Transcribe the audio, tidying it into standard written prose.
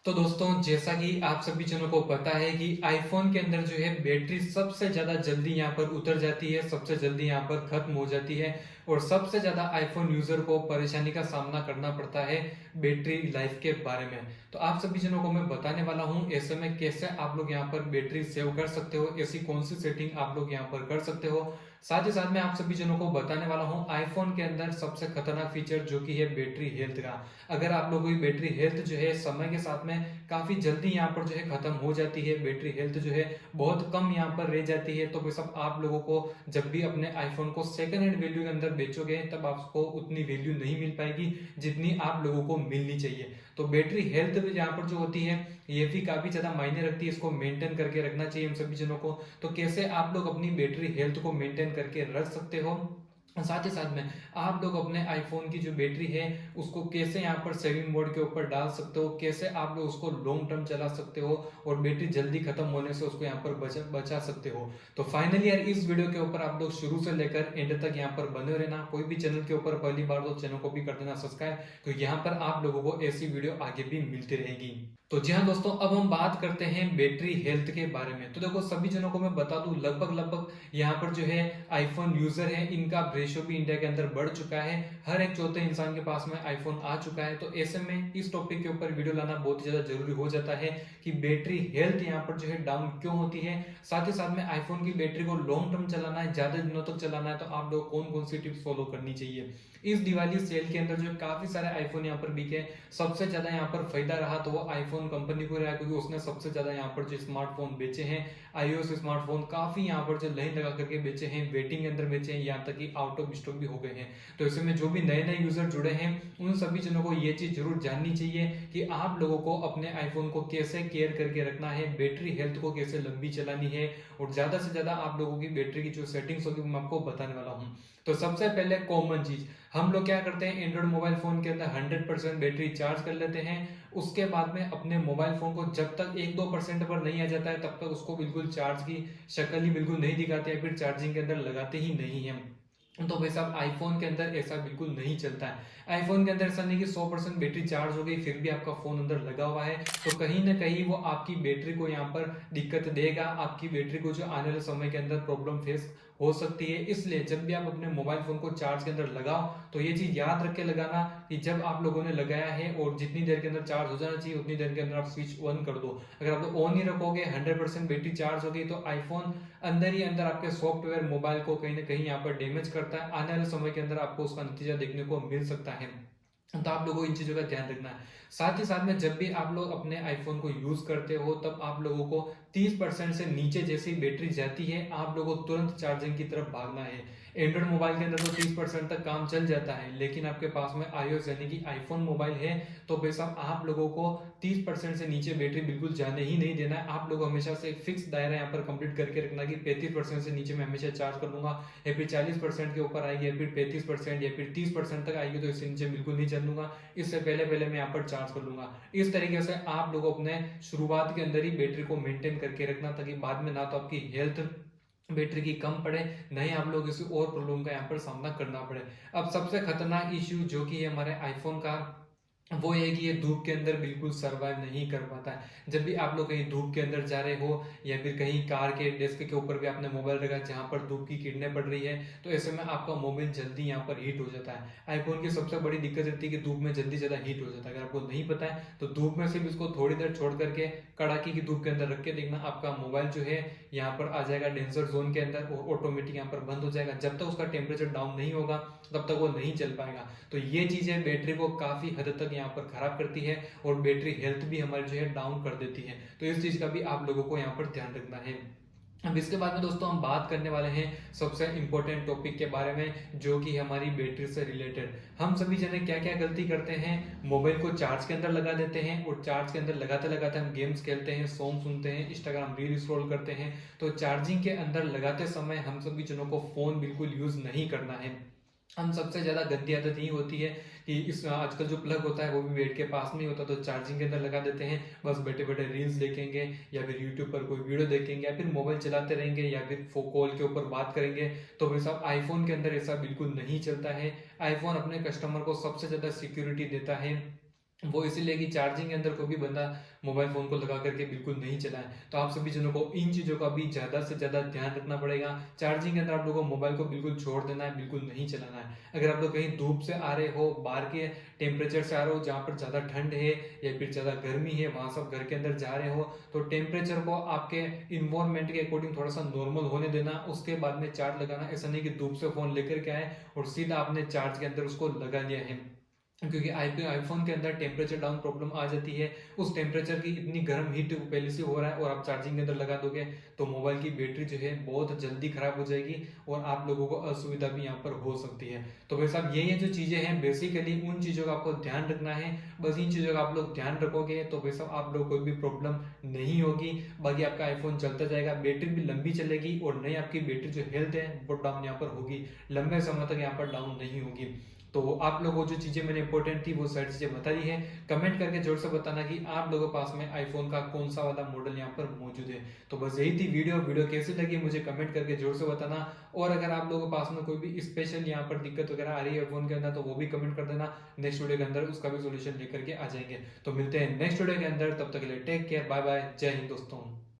तो दोस्तों, जैसा कि आप सभी जनों को पता है कि आईफोन के अंदर जो है बैटरी सबसे ज़्यादा जल्दी यहाँ पर उतर जाती है, सबसे जल्दी यहाँ पर खत्म हो जाती है और सबसे ज़्यादा आईफोन यूज़र को परेशानी का सामना करना पड़ता है बैटरी लाइफ के बारे में। तो आप सभी जनों को मैं बताने वाला हूँ ऐसे में कैसे आप लोग यहाँ पर बैटरी सेव कर सकते हो, ऐसी कौन सी सेटिंग आप लोग यहाँ पर कर सकते हो। साथ ही साथ मैं आप सभी जनों को बताने वाला हूँ आईफोन के अंदर सबसे खतरनाक फीचर जो कि है बैटरी हेल्थ का। अगर आप लोगों की बैटरी हेल्थ जो है समय के साथ में काफी जल्दी यहाँ पर जो है खत्म हो जाती है, बैटरी हेल्थ जो है बहुत कम यहाँ पर रह जाती है, तो भाई सब आप लोगों को जब भी अपने आईफोन को सेकंड हैंड वैल्यू के अंदर बेचोगे तब आपको उतनी वैल्यू नहीं मिल पाएगी जितनी आप लोगों को मिलनी चाहिए। तो बैटरी हेल्थ यहाँ पर जो होती है ये भी काफी ज्यादा मायने रखती है, इसको मेंटेन करके रखना चाहिए हम सभी जनों को। तो कैसे आप लोग अपनी बैटरी हेल्थ को मेंटेन करके रख सकते हो, साथ ही साथ में आप लोग अपने आईफोन की जो बैटरी है उसको कैसे यहाँ पर सेविंग मोड के ऊपर डाल सकते हो, कैसे आप लोग उसको लॉन्ग टर्म चला सकते हो और बैटरी जल्दी खत्म होने से उसको यहाँ पर बचा सकते हो। तो फाइनली यार इस वीडियो के ऊपर आप लोग शुरू से लेकर एंड तक यहाँ पर बने रहना। कोई भी चैनल के ऊपर पहली बार तो चैनल को भी कर देना सब्सक्राइब, तो यहाँ पर आप लोगों को ऐसी वीडियो आगे भी मिलती रहेगी। तो जी हाँ दोस्तों, अब हम बात करते हैं बैटरी हेल्थ के बारे में। तो देखो सभी जनों को मैं बता दूं लगभग लगभग यहाँ पर जो है आईफोन यूजर है इनका रेशियो भी इंडिया के अंदर बढ़ चुका है, हर एक चौथे इंसान के पास में आईफोन आ चुका है। तो ऐसे में इस टॉपिक के ऊपर वीडियो लाना बहुत ज्यादा जरूरी हो जाता है कि बैटरी हेल्थ यहाँ पर जो है डाउन क्यों होती है। साथ ही साथ में आईफोन की बैटरी को लॉन्ग टर्म चलाना है, ज्यादा दिनों तक चलाना है, तो आप लोग कौन कौन सी टिप्स फॉलो करनी चाहिए। इस दिवाली सेल के अंदर जो काफी सारे आईफोन यहाँ पर बिके, सबसे ज्यादा यहाँ पर फायदा रहा तो वो आईफोन कंपनी को रहा, क्योंकि उसने सबसे ज्यादा यहाँ पर जो स्मार्टफोन बेचे हैं, आईओएस स्मार्टफोन काफी यहाँ पर जो लाइन लगा करके बेचे हैं, वेटिंग के अंदर बेचे हैं, यहाँ तक कि आउट ऑफ स्टॉक भी हो गए हैं। तो ऐसे में जो भी नए नए यूजर जुड़े हैं उन सभी जनों को ये चीज जरूर जाननी चाहिए कि आप लोगों को अपने आईफोन को कैसे केयर करके रखना है, बैटरी हेल्थ को कैसे लंबी चलानी है और ज्यादा से ज्यादा आप लोगों की बैटरी की जो सेटिंग्स होगी मैं आपको बताने वाला हूँ। तो सबसे पहले कॉमन चीज, हम लोग क्या करते हैं एंड्रॉइड मोबाइल फोन के अंदर 100% बैटरी चार्ज कर लेते हैं। उसके बाद में अपने मोबाइल फोन को जब तक 1-2% पर नहीं आ जाता है तब तक उसको बिल्कुल चार्ज की शक्ल ही बिल्कुल नहीं दिखाते हैं, फिर चार्जिंग के अंदर लगाते ही नहीं है। तो भाई साहब आईफोन के अंदर ऐसा बिल्कुल नहीं चलता है। आईफोन के अंदर ऐसा नहीं कि 100% बैटरी चार्ज हो गई फिर भी आपका फोन अंदर लगा हुआ है, तो कहीं ना कहीं वो आपकी बैटरी को यहाँ पर दिक्कत देगा, आपकी बैटरी को जो आने वाले समय के अंदर प्रॉब्लम फेस हो सकती है। इसलिए जब भी आप अपने मोबाइल फोन को चार्ज के अंदर लगाओ तो ये चीज याद रख के लगाना कि जब आप लोगों ने लगाया है और जितनी देर के अंदर चार्ज हो जाना चाहिए उतनी देर के अंदर आप स्विच ऑन कर दो। अगर आप ऑन ही रखोगे 100% बैटरी चार्ज होगी तो आईफोन अंदर ही अंदर आपके सॉफ्टवेयर मोबाइल को कहीं ना कहीं यहाँ पर डैमेज करता है, आने वाले समय के अंदर आपको उसका नतीजा देखने को मिल सकता है। तो आप लोगों को इन चीजों का ध्यान रखना है। साथ ही साथ में जब भी आप लोग अपने आईफोन को यूज करते हो तब आप लोगों को 30% से नीचे जैसी बैटरी जाती है आप लोगों को तुरंत चार्जिंग की तरफ भागना है। एंड्रॉइड मोबाइल के अंदर तो 30% तक काम चल जाता है, लेकिन आपके पास में आईओएस यानी कि आईफोन मोबाइल है तो भाई साहब आप लोगों को 30% से नीचे बैटरी बिल्कुल जाने ही नहीं देना है। आप लोग हमेशा से एक फिक्स दायरा यहाँ पर कंप्लीट करके रखना कि 35% से नीचे मैं हमेशा चार्ज कर लूंगा, या फिर 40% के ऊपर आएगी, या फिर 35% या फिर 30% तक आएगी तो इससे नीचे बिल्कुल नहीं चलूंगा, इससे पहले पहले मैं यहाँ पर चार्ज कर लूंगा। इस तरीके से आप लोग अपने शुरुआत के अंदर ही बैटरी को मेंटेन करके रखना ताकि बाद में ना तो आपकी हेल्थ बैटरी की कम पड़े, नहीं आप लोग किसी और प्रॉब्लम का यहाँ पर सामना करना पड़े। अब सबसे खतरनाक इश्यू जो कि है हमारे आईफोन का वो ये कि ये धूप के अंदर बिल्कुल सरवाइव नहीं कर पाता है। जब भी आप लोग कहीं धूप के अंदर जा रहे हो या फिर कहीं कार के डेस्क के ऊपर भी आपने मोबाइल रखा जहां पर धूप की किरणें पड़ रही है तो ऐसे में आपका मोबाइल जल्दी यहाँ पर हीट हो जाता है। आईफोन की सबसे बड़ी दिक्कत रहती है कि धूप में जल्दी ज्यादा हीट हो जाता है। अगर आपको नहीं पता है तो धूप में सिर्फ इसको थोड़ी देर छोड़ करके कड़ाके की धूप के अंदर रख के देखना, आपका मोबाइल जो है यहाँ पर आ जाएगा डेंसर जोन के अंदर और ऑटोमेटिक यहाँ पर बंद हो जाएगा। जब तक उसका टेम्परेचर डाउन नहीं होगा तब तक वो नहीं चल पाएगा। तो ये चीजें बैटरी को काफी हद तक यहाँ पर खराब करती है और बैटरी हेल्थ भी हमारी जो है डाउन कर देती है। तो इस चीज का भी आप लोगों को यहाँ पर ध्यान रखना है। अब इसके बाद में दोस्तों हम बात करने वाले हैं सबसे इंपॉर्टेंट टॉपिक के बारे में जो कि हमारी बैटरी से रिलेटेड। हम सभी जने क्या क्या गलती करते हैं, मोबाइल को चार्ज के अंदर लगा देते हैं और चार्ज के अंदर लगाते लगाते हम गेम्स खेलते हैं, सॉन्ग सुनते हैं, इंस्टाग्राम रील स्क्रॉल करते हैं। तो चार्जिंग के अंदर लगाते समय हम सभी जनों को फोन बिल्कुल यूज नहीं करना है। हम सबसे ज्यादा गंदी आदत यही होती है कि इस आजकल जो प्लग होता है वो भी बेड के पास में ही होता है, तो चार्जिंग के अंदर लगा देते हैं, बस बैठे बैठे रील्स देखेंगे या फिर यूट्यूब पर कोई वीडियो देखेंगे या फिर मोबाइल चलाते रहेंगे या फिर कॉल के ऊपर बात करेंगे। तो भाई साहब आईफोन के अंदर ऐसा बिल्कुल नहीं चलता है। आईफोन अपने कस्टमर को सबसे ज्यादा सिक्योरिटी देता है वो इसीलिए कि चार्जिंग के अंदर कोई भी बंदा मोबाइल फ़ोन को लगा करके बिल्कुल नहीं चलाए। तो आप सभी जनों को इन चीज़ों का भी ज़्यादा से ज़्यादा ध्यान रखना पड़ेगा। चार्जिंग के अंदर आप लोगों को मोबाइल को बिल्कुल छोड़ देना है, बिल्कुल नहीं चलाना है। अगर आप लोग कहीं धूप से आ रहे हो, बाहर के टेम्परेचर से आ रहे हो जहाँ पर ज़्यादा ठंड है या फिर ज़्यादा गर्मी है, वहाँ से आप घर के अंदर जा रहे हो, तो टेम्परेचर को आपके इन्वायरमेंट के अकॉर्डिंग थोड़ा-सा नॉर्मल होने देना, उसके बाद में चार्ज लगाना। ऐसा नहीं कि धूप से फ़ोन लेकर के आए और सीधा आपने चार्ज के अंदर उसको लगा लिया है। क्योंकि आईफोन के अंदर टेम्परेचर डाउन प्रॉब्लम आ जाती है। उस टेम्परेचर की इतनी गर्म हीट पहले से हो रहा है और आप चार्जिंग के अंदर लगा दोगे तो मोबाइल की बैटरी जो है बहुत जल्दी खराब हो जाएगी और आप लोगों को असुविधा भी यहाँ पर हो सकती है। तो भाई साहब ये जो चीज़ें हैं बेसिकली उन चीज़ों का आपको ध्यान रखना है। बस इन चीज़ों का आप लोग ध्यान रखोगे तो भाई साहब आप लोग कोई भी प्रॉब्लम नहीं होगी। बाकी आपका आईफोन चलता जाएगा, बैटरी भी लंबी चलेगी और नई आपकी बैटरी जो हेल्थ है वो डाउन यहाँ पर होगी, लंबे समय तक यहाँ पर डाउन नहीं होगी। तो आप लोगों को जो चीज़ें मैंने इंपॉर्टेंट थी वो सारी चीज़ें बता दी है। कमेंट करके जोर से बताना कि आप लोगों के पास में आईफोन का कौन सा वाला मॉडल यहाँ पर मौजूद है। तो बस यही थी वीडियो कैसी लगी मुझे कमेंट करके जोर से बताना। और अगर आप लोगों के पास में कोई भी स्पेशल यहाँ पर दिक्कत वगैरह आ रही है फोन के अंदर तो वो भी कमेंट कर देना। नेक्स्ट वीडियो के अंदर उसका भी सोल्यूशन लेकर के आ जाएंगे। तो मिलते हैं नेक्स्ट वीडियो के अंदर, तब तक के लिए टेक केयर, बाय बाय, जय हिंद दोस्तों।